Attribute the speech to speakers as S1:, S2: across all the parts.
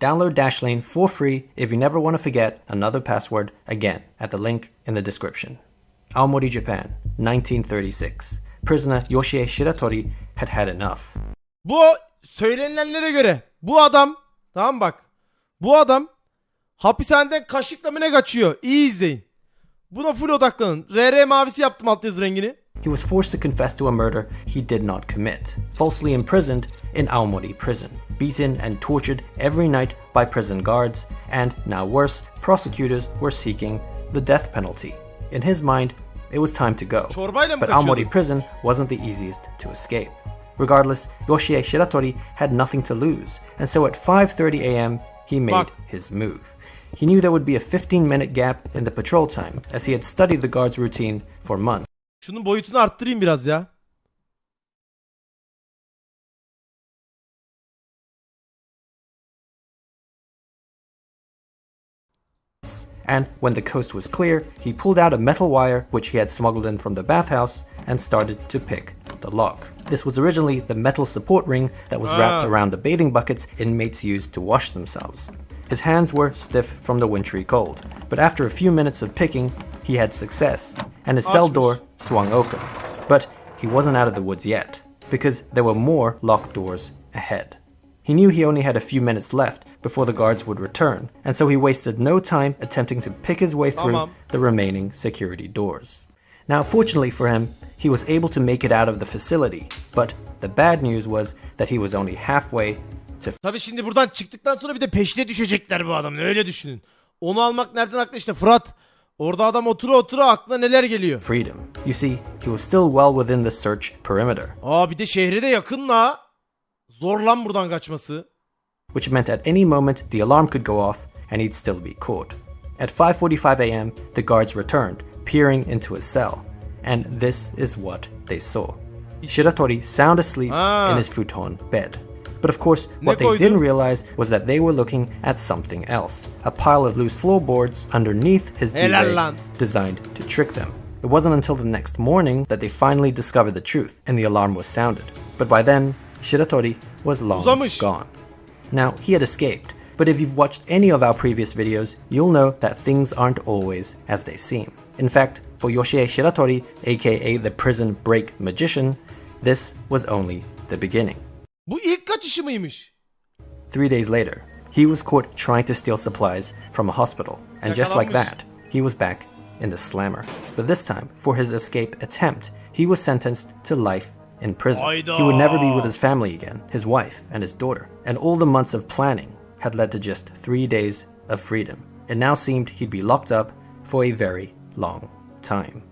S1: Download Dashlane for free if you never want to forget another password again at the link in the description. Aomori, Japan, 1936. Prisoner Yoshie Shiratori had had enough.
S2: Bu söylenilenlere göre bu adam, tamam bak, bu adam hapishaneden kaçışla mı ne kaçıyor? İyi izleyin. Buna full odaklanın. RR mavisi yaptım altyazı rengini.
S1: He was forced to confess to a murder he did not commit, falsely imprisoned in Aomori prison, beaten and tortured every night by prison guards, and, now worse, prosecutors were seeking the death penalty. In his mind, it was time to go, but Aomori prison wasn't the easiest to escape. Regardless, Yoshie Shiratori had nothing to lose, and so at 5:30 a.m. he made his move. He knew there would be a 15-minute gap in the patrol time, as he had studied the guard's routine for months.
S2: Şunun boyutunu arttırayım biraz ya.
S1: And when the coast was clear, he pulled out a metal wire which he had smuggled in from the bathhouse and started to pick the lock. This was originally the metal support ring that was wrapped around the bathing buckets inmates used to wash themselves. His hands were stiff from the wintry cold, but after a few minutes of picking, he had success, and his cell door swung open. But he wasn't out of the woods yet, because there were more locked doors ahead. He knew he only had a few minutes left before the guards would return, and so he wasted no time attempting to pick his way through the remaining security doors. Now, fortunately for him, he was able to make it out of the facility, but the bad news was that he was only halfway to...
S2: Tabii şimdi buradan çıktıktan sonra bir de peşine düşecekler bu adamın, öyle düşünün. Onu almak nereden aklı işte Fırat. Orada adam otura aklına neler geliyor.
S1: Freedom. You see, he was still well within the search perimeter.
S2: Bir de şehre de yakın la. Zor lan buradan kaçması.
S1: Which meant at any moment the alarm could go off and he'd still be caught. At 5:45 a.m., the guards returned, peering into his cell. And this is what they saw. Shiratori sound asleep in his futon bed. But of course, what they didn't realize was that they were looking at something else. A pile of loose floorboards underneath his duvet designed to trick them. It wasn't until the next morning that they finally discovered the truth and the alarm was sounded. But by then, Shiratori was long gone. Now, he had escaped, but if you've watched any of our previous videos, you'll know that things aren't always as they seem. In fact, for Yoshie Shiratori, aka the prison break magician, this was only the beginning.
S2: Bu ilk kaçışı mıymış?
S1: 3 days later, he was caught trying to steal supplies from a hospital, and just like that, he was back in the slammer. But this time, for his escape attempt, he was sentenced to life in prison. He would never be with his family again, his wife and his daughter, and all the months of planning had led to just 3 days of freedom. It now seemed he'd be locked up for a very long time.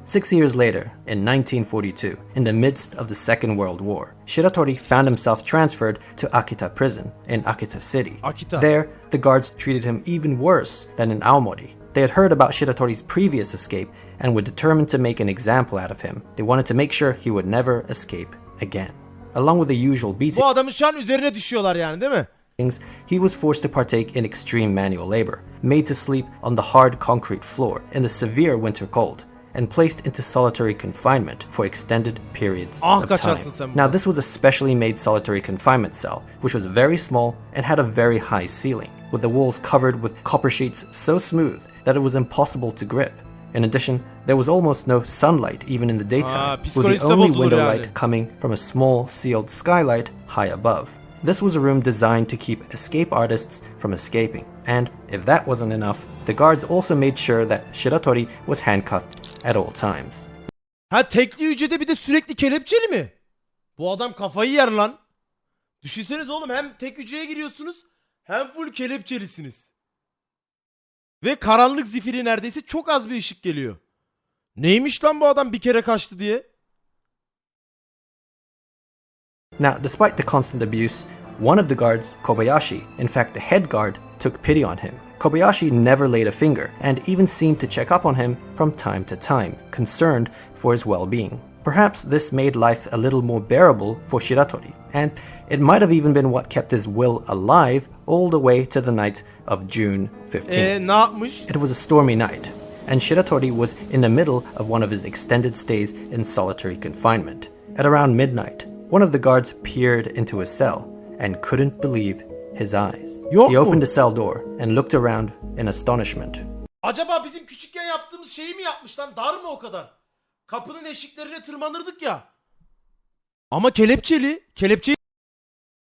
S1: 6 years later, in 1942, in the midst of the Second World War, Shiratori found himself transferred to Akita prison in Akita City. There, the guards treated him even worse than in Aomori. They had heard about Shiratori's previous escape and were determined to make an example out of him. They wanted to make sure he would never escape again. Along with the usual beatings,
S2: bu adamın şu an üzerine düşüyorlar yani, değil mi?
S1: He was forced to partake in extreme manual labor, made to sleep on the hard concrete floor in the severe winter cold, and placed into solitary confinement for extended periods of time. Now, this was a specially made solitary confinement cell, which was very small and had a very high ceiling, with the walls covered with copper sheets so smooth that it was impossible to grip. In addition, there was almost no sunlight even in the daytime, with the only window light coming from a small sealed skylight high above. This was a room designed to keep escape artists from escaping, and if that wasn't enough, the guards also made sure that Shiratori was handcuffed at all times.
S2: Ha, tekli hücrede bir de sürekli kelepçeli mi? Bu adam kafayı yer lan. Düşünseniz oğlum, hem tek hücreye giriyorsunuz hem full kelepçelisiniz. Ve karanlık zifiri neredeyse, çok az bir ışık geliyor. Neymiş lan bu adam bir kere kaçtı diye?
S1: Now, despite the constant abuse, one of the guards, Kobayashi, in fact the head guard, took pity on him. Kobayashi never laid a finger and even seemed to check up on him from time to time, concerned for his well-being. Perhaps this made life a little more bearable for Shiratori, and it might have even been what kept his will alive all the way to the night of June 15th.
S2: Ne yapmış?
S1: It was a stormy night, and Shiratori was in the middle of one of his extended stays in solitary confinement. At around midnight, one of the guards peered into his cell and couldn't believe his eyes.
S2: Yok
S1: He
S2: mu?
S1: opened the cell door and looked around in astonishment.
S2: Acaba bizim küçükken yaptığımız şeyi mi yapmış lan? Dar mı o kadar? Kapının eşiklerine tırmanırdık ya. Ama kelepçeli. Kelepçeyi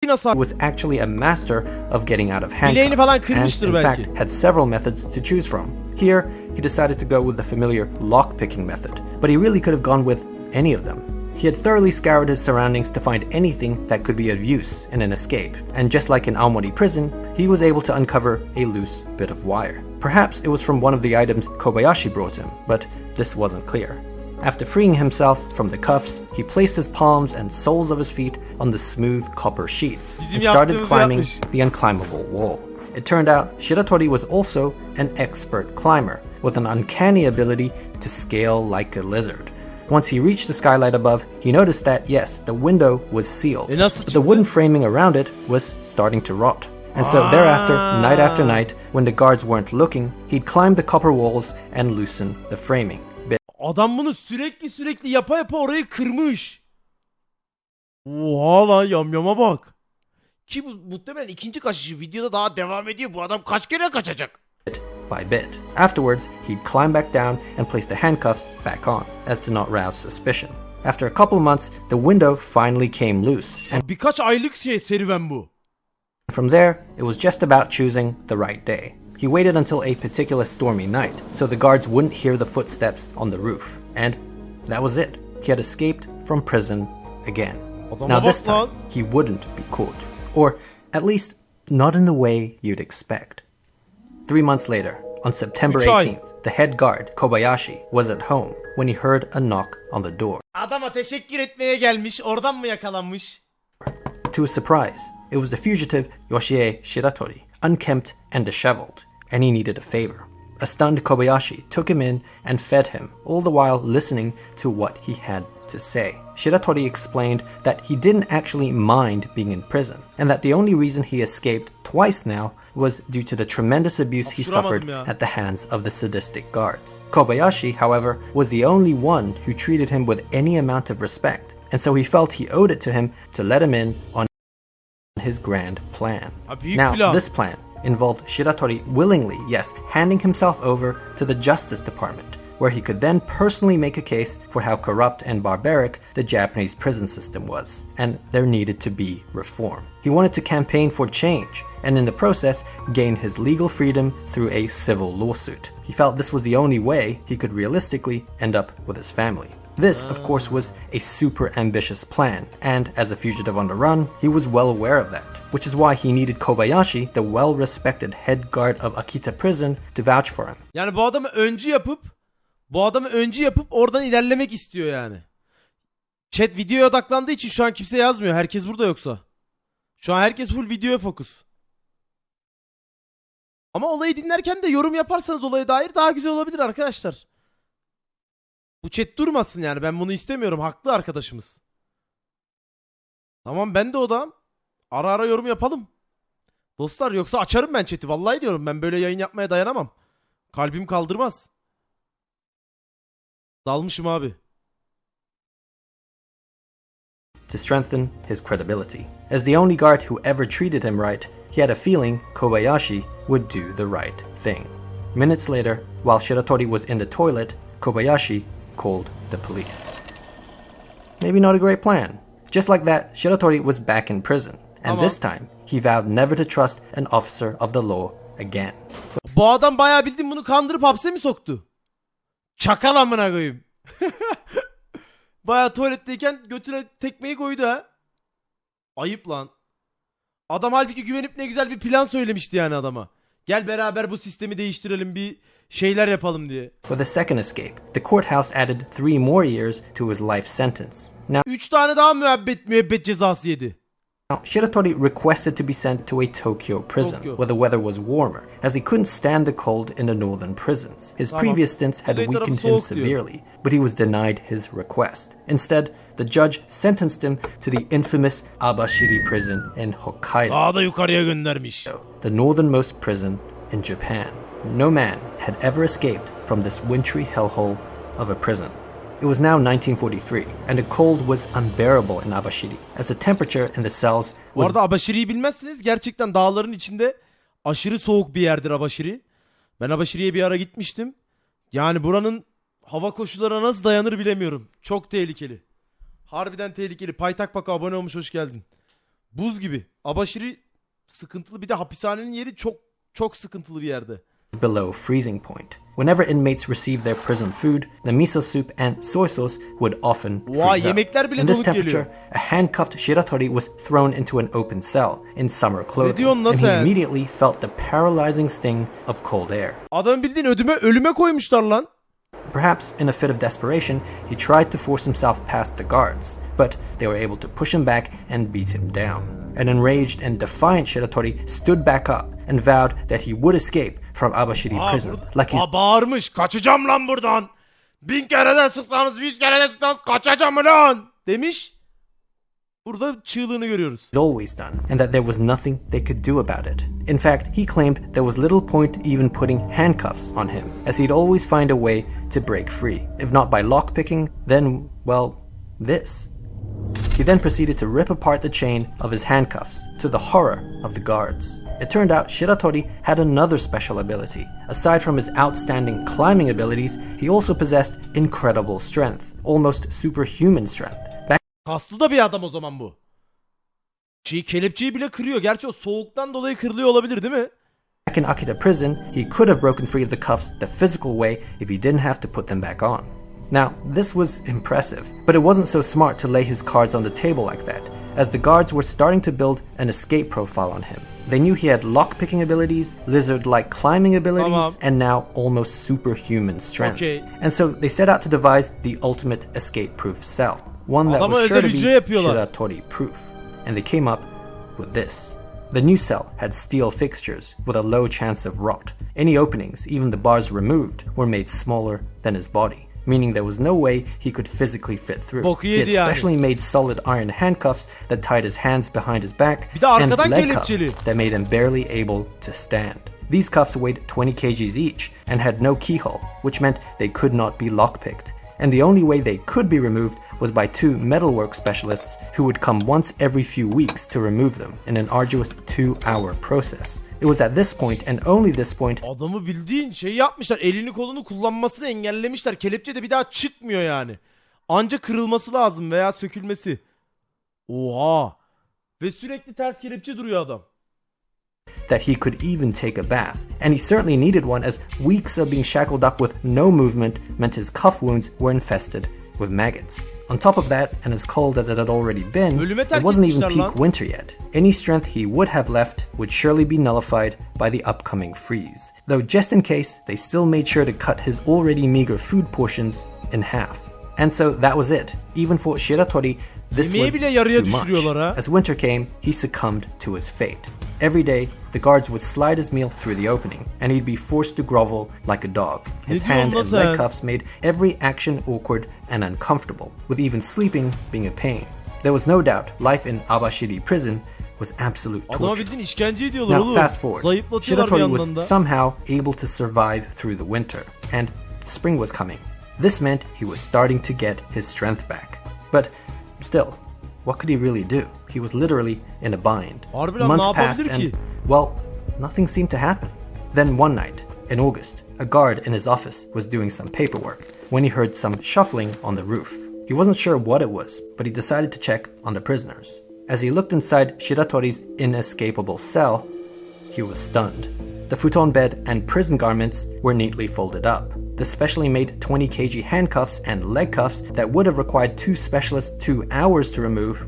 S2: nasıl...
S1: He was actually a master of getting out of
S2: Bileğini falan
S1: handcuffs and
S2: kırmıştır
S1: in
S2: belki.
S1: fact had several methods to choose from. Here, he decided to go with the familiar lock-picking method, but he really could have gone with any of them. He had thoroughly scoured his surroundings to find anything that could be of use in an escape, and just like in Aomori prison, he was able to uncover a loose bit of wire. Perhaps it was from one of the items Kobayashi brought him, but this wasn't clear. After freeing himself from the cuffs, he placed his palms and soles of his feet on the smooth copper sheets and started climbing the unclimbable wall. It turned out Shiratori was also an expert climber, with an uncanny ability to scale like a lizard. Once he reached the skylight above, he noticed that, yes, the window was sealed, but the wooden framing around it was starting to rot. And so thereafter, night after night, when the guards weren't looking, he'd climb the copper walls and loosen the framing.
S2: Adam bunu sürekli yapa yapa orayı kırmış. Oha lan, yamyama bak. Ki bu muhtemelen ikinci kaçışı videoda daha devam ediyor. Bu adam kaç kere kaçacak?
S1: By bit. Afterwards, he'd climb back down and place the handcuffs back on, as to not rouse suspicion. After a couple months, the window finally came loose, and
S2: Birkaç aylık serüven bu.
S1: from there, it was just about choosing the right day. He waited until a particular stormy night, so the guards wouldn't hear the footsteps on the roof. And that was it. He had escaped from prison again. Now this time, he wouldn't be caught. Or, at least, not in the way you'd expect. 3 months later, on September 18th, the head guard, Kobayashi, was at home when he heard a knock on the door.
S2: Adama teşekkür etmeye gelmiş, oradan mı yakalanmış?
S1: To his surprise, it was the fugitive Yoshie Shiratori, unkempt and disheveled, and he needed a favor. A stunned Kobayashi took him in and fed him, all the while listening to what he had to say. Shiratori explained that he didn't actually mind being in prison, and that the only reason he escaped twice now was due to the tremendous abuse he suffered at the hands of the sadistic guards. Kobayashi, however, was the only one who treated him with any amount of respect, and so he felt he owed it to him to let him in on his grand plan. Now, this plan involved Shiratori willingly, yes, handing himself over to the Justice Department, where he could then personally make a case for how corrupt and barbaric the Japanese prison system was, and there needed to be reform. He wanted to campaign for change, and in the process, gain his legal freedom through a civil lawsuit. He felt this was the only way he could realistically end up with his family. This, of course, was a super ambitious plan, and as a fugitive on the run, he was well aware of that, which is why he needed Kobayashi, the well-respected head guard of Akita prison, to vouch for him.
S2: Yani bu adamı öncü yapıp oradan ilerlemek istiyor yani. Chat videoya odaklandığı için şu an kimse yazmıyor. Herkes burada yoksa. Şu an herkes full videoya fokus. Ama olayı dinlerken de yorum yaparsanız olaya dair daha güzel olabilir arkadaşlar. Bu chat durmasın yani. Ben bunu istemiyorum. Haklı arkadaşımız. Tamam, ben de odam. Ara ara yorum yapalım. Dostlar, yoksa açarım ben chat'i. Vallahi diyorum, ben böyle yayın yapmaya dayanamam. Kalbim kaldırmaz. Dalmışım abi.
S1: To strengthen his credibility. As the only guard who ever treated him right, he had a feeling Kobayashi would do the right thing. Minutes later, while Shiratori was in the toilet, Kobayashi called the police. Maybe not a great plan. Just like that, Shiratori was back in prison, and this time, he vowed never to trust an officer of the law again.
S2: Bu adam bayağı bildiğin bunu kandırıp hapse mi soktu? Çakal amına koyayım. Bayağı tuvaletteyken götüne tekmeyi koydu ha. Ayıp lan. Adam halbuki güvenip ne güzel bir plan söylemişti yani adama. Gel beraber bu sistemi değiştirelim, bir şeyler yapalım diye.
S1: For the second escape, the courthouse added 3 more years to his life sentence. Now,
S2: 3 tane daha müebbet cezası yedi.
S1: Shiratori requested to be sent to a Tokyo prison, where the weather was warmer, as he couldn't stand the cold in the northern prisons. His previous stints had weakened him severely, but he was denied his request. Instead, the judge sentenced him to the infamous Abashiri prison in Hokkaido,
S2: Daha da yukarıya göndermiş.
S1: the northernmost prison in Japan. No man had ever escaped from this wintry hellhole of a prison. It was now 1943, and the cold was unbearable in Abashiri, as the temperature in the cells
S2: Bu arada Abaşiri'yi bilmezsiniz. Gerçekten dağların içinde aşırı soğuk bir yerdir Abaşiri. Ben Abaşiri'ye bir ara gitmiştim. Yani buranın hava koşullarına nasıl dayanır bilemiyorum. Çok tehlikeli. Harbiden tehlikeli. Paytak Bak abone olmuş, hoş geldin. Buz gibi. Abaşiri sıkıntılı. Bir de hapishanenin yeri çok sıkıntılı bir yerde.
S1: Below freezing point. Whenever inmates received their prison food, the miso soup and soy sauce would often freeze up. In this temperature, a handcuffed Shiratori was thrown into an open cell in summer clothing, and he immediately felt the paralyzing sting of cold air.
S2: Adam bildiğin ölüme koymuşlar lan.
S1: Perhaps in a fit of desperation, he tried to force himself past the guards, but they were able to push him back and beat him down. An enraged and defiant Shiratori stood back up and vowed that he would escape from Abashiri prison.
S2: Bağırmış, kaçacağım lan buradan. 1000 kere de sıksanız, 100 kere de sıksanız kaçacağım lan demiş. Burada çığlığını görüyoruz.
S1: Always done, and that there was nothing they could do about it. In fact, he claimed there was little point even putting handcuffs on him, as he'd always find a way to break free. If not by lockpicking, then, well, this. He then proceeded to rip apart the chain of his handcuffs, to the horror of the guards. It turned out Shiratori had another special ability. Aside from his outstanding climbing abilities, he also possessed incredible strength, almost superhuman strength.
S2: Kaslı da bir adam o zaman bu. Kelepçeyi bile kırıyor. Gerçi o soğuktan dolayı kırılıyor olabilir değil mi?
S1: Back in Akita prison, he could have broken free of the cuffs the physical way if he didn't have to put them back on. Now, this was impressive, but it wasn't so smart to lay his cards on the table like that, as the guards were starting to build an escape profile on him. They knew he had lockpicking abilities, lizard-like climbing abilities, and now almost superhuman strength. And so they set out to devise the ultimate escape-proof cell. One that was sure to be Shiratori-proof. And they came up with this. The new cell had steel fixtures with a low chance of rot. Any openings, even the bars removed, were made smaller than his body, meaning there was no way he could physically fit through. He had specially made solid iron handcuffs that tied his hands behind his back, and leg cuffs that made him barely able to stand. These cuffs weighed 20 kgs each and had no keyhole, which meant they could not be lockpicked. And the only way they could be removed was by 2 metalwork specialists who would come once every few weeks to remove them in an arduous 2-hour process. It was at this point and only this point.
S2: Adamı bildiğin şey yapmışlar. Elini kolunu kullanmasını engellemişler. Kelepçe de bir daha çıkmıyor yani. Anca kırılması lazım veya sökülmesi. Oha. Ve sürekli ters kelepçe duruyor adam.
S1: That he could even take a bath, and he certainly needed one, as weeks of being shackled up with no movement meant his cuff wounds were infested with maggots. On top of that, and as cold as it had already been, it wasn't even peak winter yet. Any strength he would have left would surely be nullified by the upcoming freeze. Though just in case, they still made sure to cut his already meager food portions in half. And so that was it. Even for Shiratori, this was too much. As winter came, he succumbed to his fate. Every day, the guards would slide his meal through the opening, and he'd be forced to grovel like a dog. His hand and leg cuffs made every action awkward and uncomfortable, with even sleeping being a pain. There was no doubt life in Abashiri prison was absolute torture. Now fast forward, Shiratori was somehow able to survive through the winter, and spring was coming. This meant he was starting to get his strength back. But still, what could he really do? He was literally in a bind. Months passed and, well, nothing seemed to happen. Then one night, in August, a guard in his office was doing some paperwork when he heard some shuffling on the roof. He wasn't sure what it was, but he decided to check on the prisoners. As he looked inside Shiratori's inescapable cell, he was stunned. The futon bed and prison garments were neatly folded up. The specially made 20 kg handcuffs and leg cuffs that would have required 2 specialists 2 hours to remove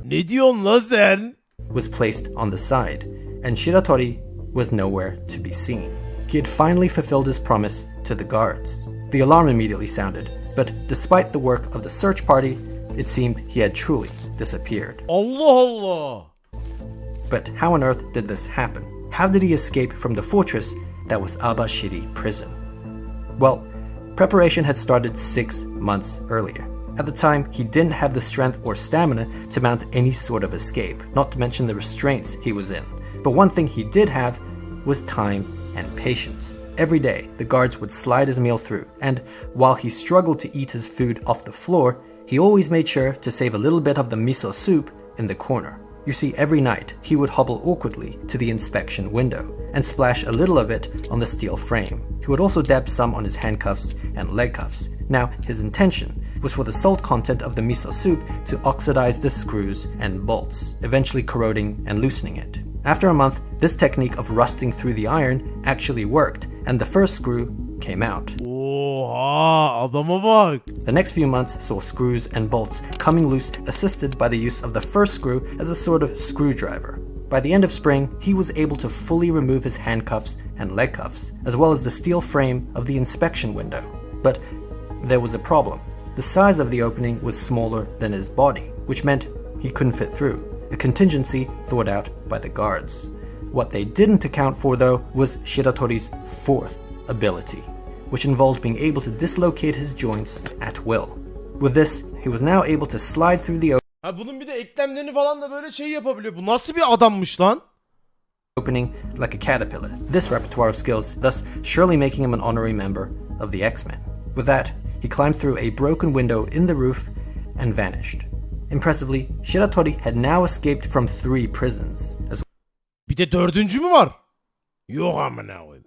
S1: was placed on the side, and Shiratori was nowhere to be seen. He had finally fulfilled his promise to the guards. The alarm immediately sounded, but despite the work of the search party, it seemed he had truly disappeared.
S2: Allah!
S1: But how on earth did this happen? How did he escape from the fortress that was Abashiri prison? Well, preparation had started 6 months earlier. At the time, he didn't have the strength or stamina to mount any sort of escape, not to mention the restraints he was in. But one thing he did have was time and patience. Every day, the guards would slide his meal through, and while he struggled to eat his food off the floor, he always made sure to save a little bit of the miso soup in the corner. You see, every night he would hobble awkwardly to the inspection window and splash a little of it on the steel frame. He would also dab some on his handcuffs and leg cuffs. Now, his intention was for the salt content of the miso soup to oxidize the screws and bolts, eventually corroding and loosening it. After a month, this technique of rusting through the iron actually worked, and the first screw came out.
S2: Oha, adama bak.
S1: The next few months saw screws and bolts coming loose, assisted by the use of the first screw as a sort of screwdriver. By the end of spring, he was able to fully remove his handcuffs and leg cuffs, as well as the steel frame of the inspection window. But there was a problem. The size of the opening was smaller than his body, which meant he couldn't fit through, a contingency thought out by the guards. What they didn't account for, though, was Shiratori's fourth ability, which involved being able to dislocate his joints at will. With this, he was now able to slide through the
S2: Ha bunun bir de eklemlerini falan da böyle şey yapabiliyor. Bu nasıl bir adammış lan?
S1: opening like a caterpillar. This repertoire of skills, thus surely making him an honorary member of the X-Men. With that, he climbed through a broken window in the roof and vanished. Impressively, Shiratori had now escaped from 3 prisons, as
S2: Bir de dördüncü mü var? Yok amına koyayım.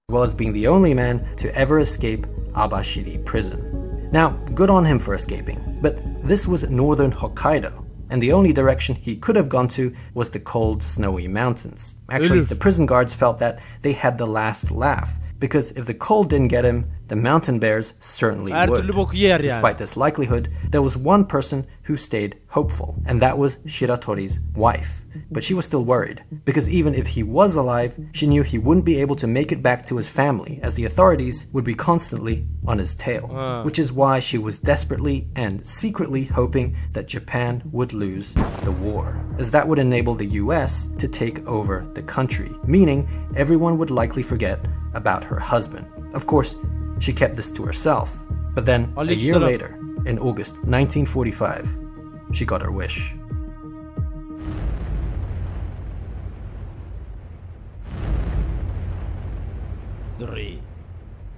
S1: well as being the only man to ever escape Abashiri prison. Now, good on him for escaping, but this was northern Hokkaido, and the only direction he could have gone to was the cold, snowy mountains. Actually, the prison guards felt that they had the last laugh, because if the cold didn't get him, the mountain bears certainly
S2: Her
S1: would.
S2: türlü boku yer yani.
S1: Despite this likelihood, there was one person who stayed hopeful, and that was Shiratori's wife. But she was still worried, because even if he was alive, she knew he wouldn't be able to make it back to his family, as the authorities would be constantly on his tail. Which is why she was desperately and secretly hoping that Japan would lose the war, as that would enable the US to take over the country, meaning everyone would likely forget about her husband. Of course, she kept this to herself, but then a year later, in August 1945, she got her wish.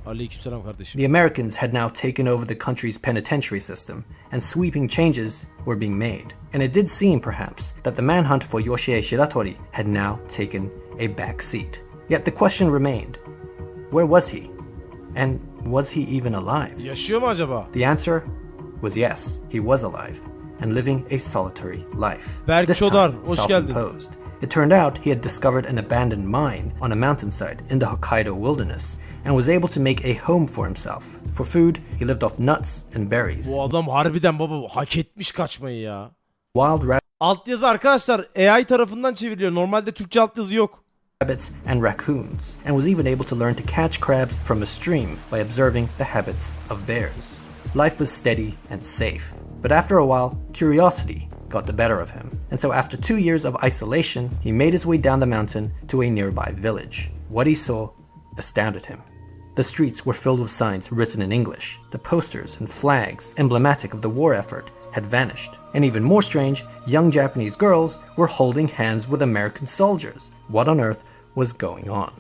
S2: Aleykümselam kardeşim.
S1: The Americans had now taken over the country's penitentiary system, and sweeping changes were being made. And it did seem, perhaps, that the manhunt for Yoshie Shiratori had now taken a back seat. Yet the question remained, where was he? And was he even alive?
S2: Yaşıyor mu acaba?
S1: The answer was yes, he was alive, and living a solitary life.
S2: Berk
S1: This
S2: Çodar,
S1: time,
S2: hoş geldin.
S1: self-imposed. It turned out he had discovered an abandoned mine on a mountainside in the Hokkaido wilderness, and was able to make a home for himself. For food, he lived off nuts and berries.
S2: Bu adam harbiden baba hak etmiş kaçmayı ya.
S1: Wild
S2: Altyazı arkadaşlar AI tarafından çevriliyor. Normalde Türkçe altyazı yok.
S1: rabbits and raccoons, and was even able to learn to catch crabs from a stream by observing the habits of bears. Life was steady and safe, but after a while, curiosity got the better of him, and so after 2 years of isolation, he made his way down the mountain to a nearby village. What he saw astounded him. The streets were filled with signs written in English. The posters and flags emblematic of the war effort had vanished. And even more strange, young Japanese girls were holding hands with American soldiers. What on earth was going on?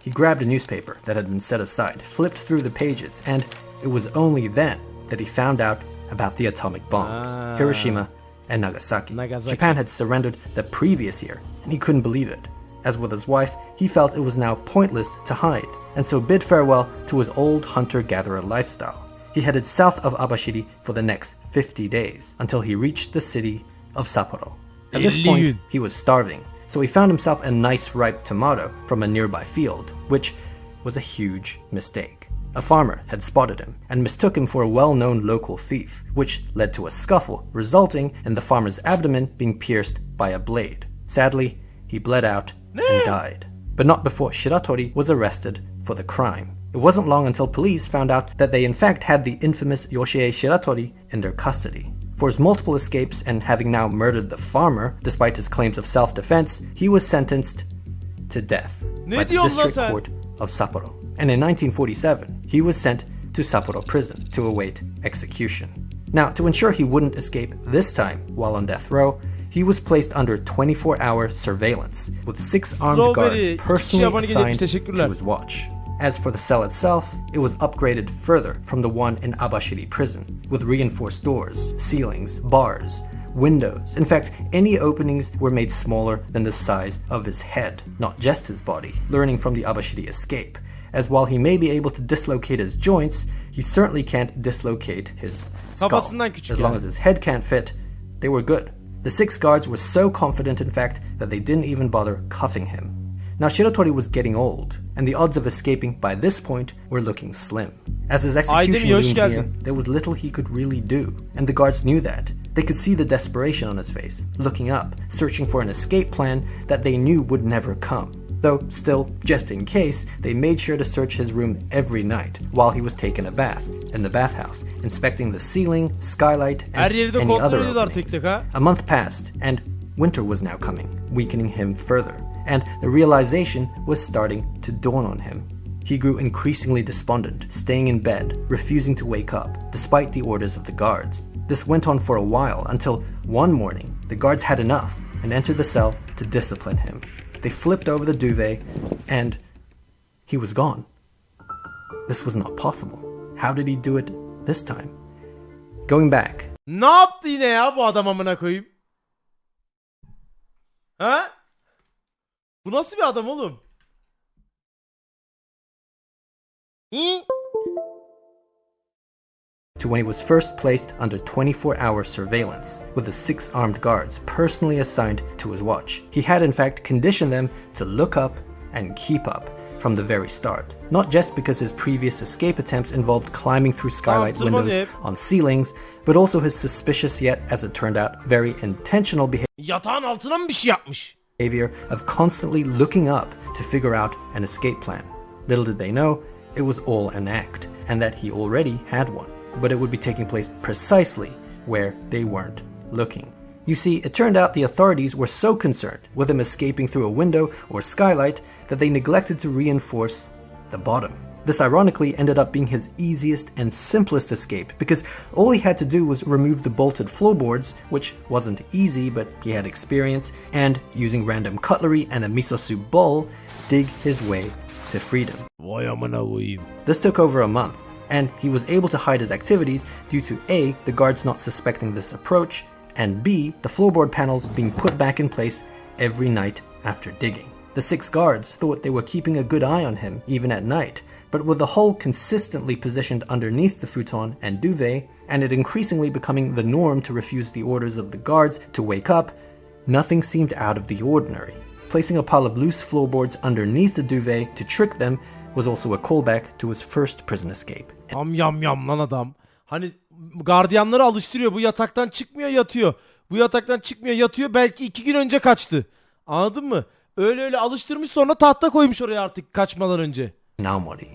S1: He grabbed a newspaper that had been set aside, flipped through the pages, and it was only then that he found out about the atomic bombs, Hiroshima and Nagasaki. Japan had surrendered the previous year, and he couldn't believe it. As with his wife, he felt it was now pointless to hide, and so bid farewell to his old hunter-gatherer lifestyle. He headed south of Abashiri for the next 50 days, until he reached the city of Sapporo. At this point, he was starving, so he found himself a nice ripe tomato from a nearby field, which was a huge mistake. A farmer had spotted him and mistook him for a well-known local thief, which led to a scuffle, resulting in the farmer's abdomen being pierced by a blade. Sadly, he bled out and died, but not before Shiratori was arrested for the crime. It wasn't long until police found out that they in fact had the infamous Yoshie Shiratori in their custody. For his multiple escapes and having now murdered the farmer, despite his claims of self-defense, he was sentenced to death by the district court of Sapporo. And in 1947, he was sent to Sapporo prison to await execution. Now, to ensure he wouldn't escape this time while on death row, he was placed under 24-hour surveillance, with 6 armed guards personally assigned to his watch. As for the cell itself, it was upgraded further from the one in Abashiri prison, with reinforced doors, ceilings, bars, windows. In fact, any openings were made smaller than the size of his head, not just his body, learning from the Abashiri escape. As while he may be able to dislocate his joints, he certainly can't dislocate his skull. As long as his head can't fit, they were good. The 6 guards were so confident, in fact, that they didn't even bother cuffing him. Now Shiratori was getting old, and the odds of escaping by this point were looking slim. As his execution loomed near, there was little he could really do, and the guards knew that. They could see the desperation on his face, looking up, searching for an escape plan that they knew would never come. Though still, just in case, they made sure to search his room every night while he was taking a bath in the bathhouse, inspecting the ceiling, skylight, and any other openings. A month passed, and winter was now coming, weakening him further, and the realization was starting to dawn on him. He grew increasingly despondent, staying in bed, refusing to wake up, despite the orders of the guards. This went on for a while until one morning, the guards had enough and entered the cell to discipline him. They flipped over the duvet, and he was gone. This was not possible. How did he do it this time? Going back.
S2: Ne yaptı yine ya bu adam amına koyayım? Ha? Bu nasıl bir adam oğlum?
S1: To when he was first placed under 24-hour surveillance, with the 6 armed guards personally assigned to his watch. He had in fact conditioned them to look up and keep up from the very start. Not just because his previous escape attempts involved climbing through skylight windows on ceilings, but also his suspicious yet, as it turned out, very intentional
S2: Yatağın altına mı bir şey yapmış?
S1: behavior of constantly looking up to figure out an escape plan. Little did they know, it was all an act, and that he already had one. But it would be taking place precisely where they weren't looking. You see, it turned out the authorities were so concerned with him escaping through a window or skylight that they neglected to reinforce the bottom. This ironically ended up being his easiest and simplest escape, because all he had to do was remove the bolted floorboards, which wasn't easy, but he had experience, and using random cutlery and a miso soup bowl, dig his way to freedom. This took over a month, and he was able to hide his activities due to A, the guards not suspecting this approach, and B, the floorboard panels being put back in place every night after digging. The 6 guards thought they were keeping a good eye on him even at night, but with the hole consistently positioned underneath the futon and duvet, and it increasingly becoming the norm to refuse the orders of the guards to wake up, nothing seemed out of the ordinary. Placing a pile of loose floorboards underneath the duvet to trick them was also a callback to his first prison escape.
S2: Yam lan adam. Hani gardiyanları alıştırıyor. Bu yataktan çıkmıyor, yatıyor. Bu yataktan çıkmıyor, yatıyor. Belki 2 gün önce kaçtı. Anladın mı? Öyle alıştırmış, sonra tahta koymuş oraya artık kaçmadan önce.
S1: Naomori.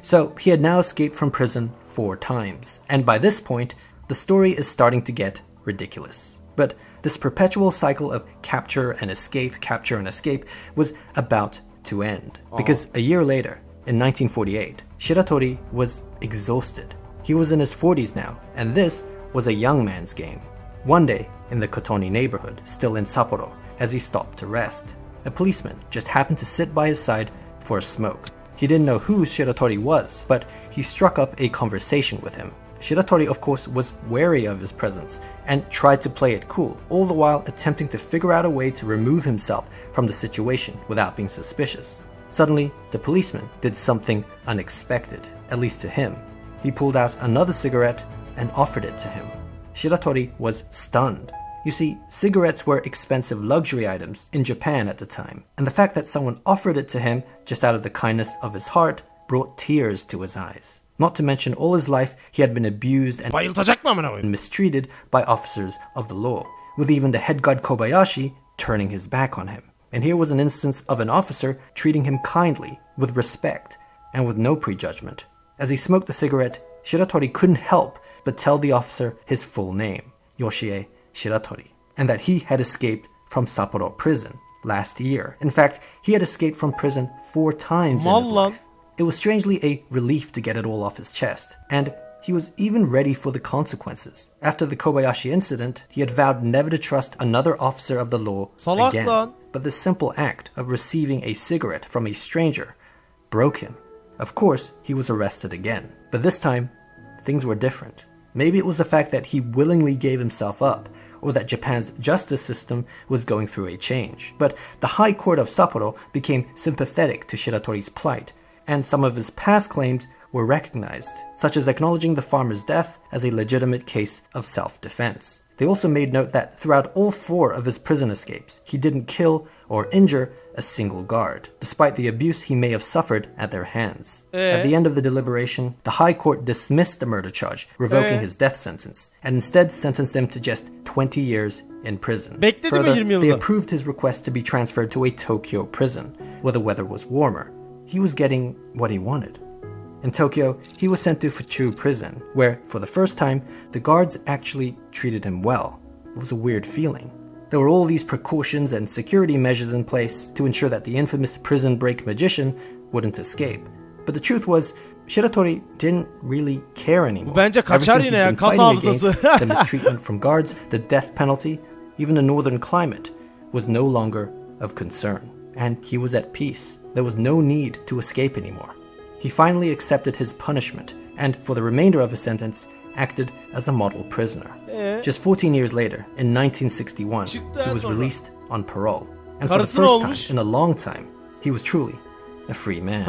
S1: So he had now escaped from prison 4 times, and by this point, the story is starting to get ridiculous. But this perpetual cycle of capture and escape was about to end. Because a year later, in 1948, Shiratori was exhausted. He was in his 40s now, and this was a young man's game. One day, in the Kotoni neighborhood, still in Sapporo, as he stopped to rest, a policeman just happened to sit by his side for a smoke. He didn't know who Shiratori was, but he struck up a conversation with him. Shiratori, of course, was wary of his presence and tried to play it cool, all the while attempting to figure out a way to remove himself from the situation without being suspicious. Suddenly, the policeman did something unexpected, at least to him. He pulled out another cigarette and offered it to him. Shiratori was stunned. You see, cigarettes were expensive luxury items in Japan at the time, and the fact that someone offered it to him just out of the kindness of his heart brought tears to his eyes. Not to mention all his life he had been abused and mistreated by officers of the law, with even the head guard Kobayashi turning his back on him. And here was an instance of an officer treating him kindly, with respect, and with no prejudgment. As he smoked the cigarette, Shiratori couldn't help but tell the officer his full name, Yoshie Shiratori, and that he had escaped from Sapporo prison last year. In fact, he had escaped from prison 4 times in his life. It was strangely a relief to get it all off his chest, and he was even ready for the consequences. After the Kobayashi incident, he had vowed never to trust another officer of the law again. But the simple act of receiving a cigarette from a stranger broke him. Of course, he was arrested again. But this time, things were different. Maybe it was the fact that he willingly gave himself up, or that Japan's justice system was going through a change. But the High Court of Sapporo became sympathetic to Shiratori's plight, and some of his past claims were recognized, such as acknowledging the farmer's death as a legitimate case of self-defense. They also made note that throughout all 4 of his prison escapes, he didn't kill or injure a single guard, despite the abuse he may have suffered at their hands. At the end of the deliberation, the High Court dismissed the murder charge, revoking his death sentence, and instead sentenced him to just 20 years in prison. Further, they approved his request to be transferred to a Tokyo prison, where the weather was warmer. He was getting what he wanted. In Tokyo, he was sent to Fuchu prison, where, for the first time, the guards actually treated him well. It was a weird feeling. There were all these precautions and security measures in place to ensure that the infamous prison break magician wouldn't escape. But the truth was, Shiratori didn't really care anymore.
S2: Bence kaçar yine ya, kas hafızası.
S1: The mistreatment from guards, the death penalty, even the northern climate, was no longer of concern. And he was at peace. There was no need to escape anymore. He finally accepted his punishment, and for the remainder of his sentence, acted as a model prisoner. Just 14 years later, in 1961, he was released on parole. And for the first time in a long time, he was truly a free man.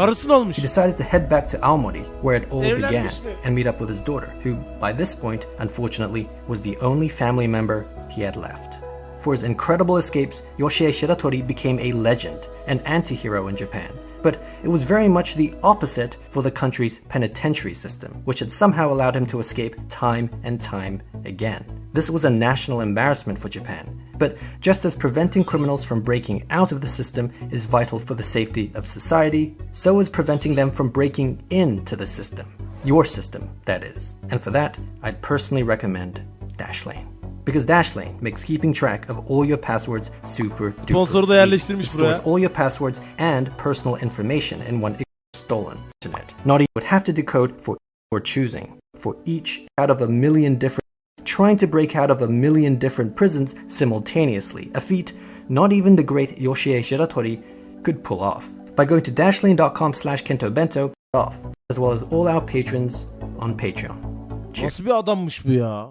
S1: He decided to head back to Aomori, where it all began, and meet up with his daughter, who, by this point, unfortunately, was the only family member he had left. For his incredible escapes, Yoshie Shiratori became a legend, an anti-hero in Japan. But it was very much the opposite for the country's penitentiary system, which had somehow allowed him to escape time and time again. This was a national embarrassment for Japan. But just as preventing criminals from breaking out of the system is vital for the safety of society, so is preventing them from breaking into the system. Your system, that is. And for that, I'd personally recommend Dashlane. Because Dashlane makes keeping track of all your passwords super duper easy. It stores all your passwords and personal information in one stolen internet. Not even would have to decode for choosing. For each out of a million different trying to break out of a million different prisons simultaneously, a feat not even the great Yoshie Shiratori could pull off. By going to dashlane.com/kentobento off, as well as all our patrons on Patreon.
S2: Nasıl bir adammış bu ya?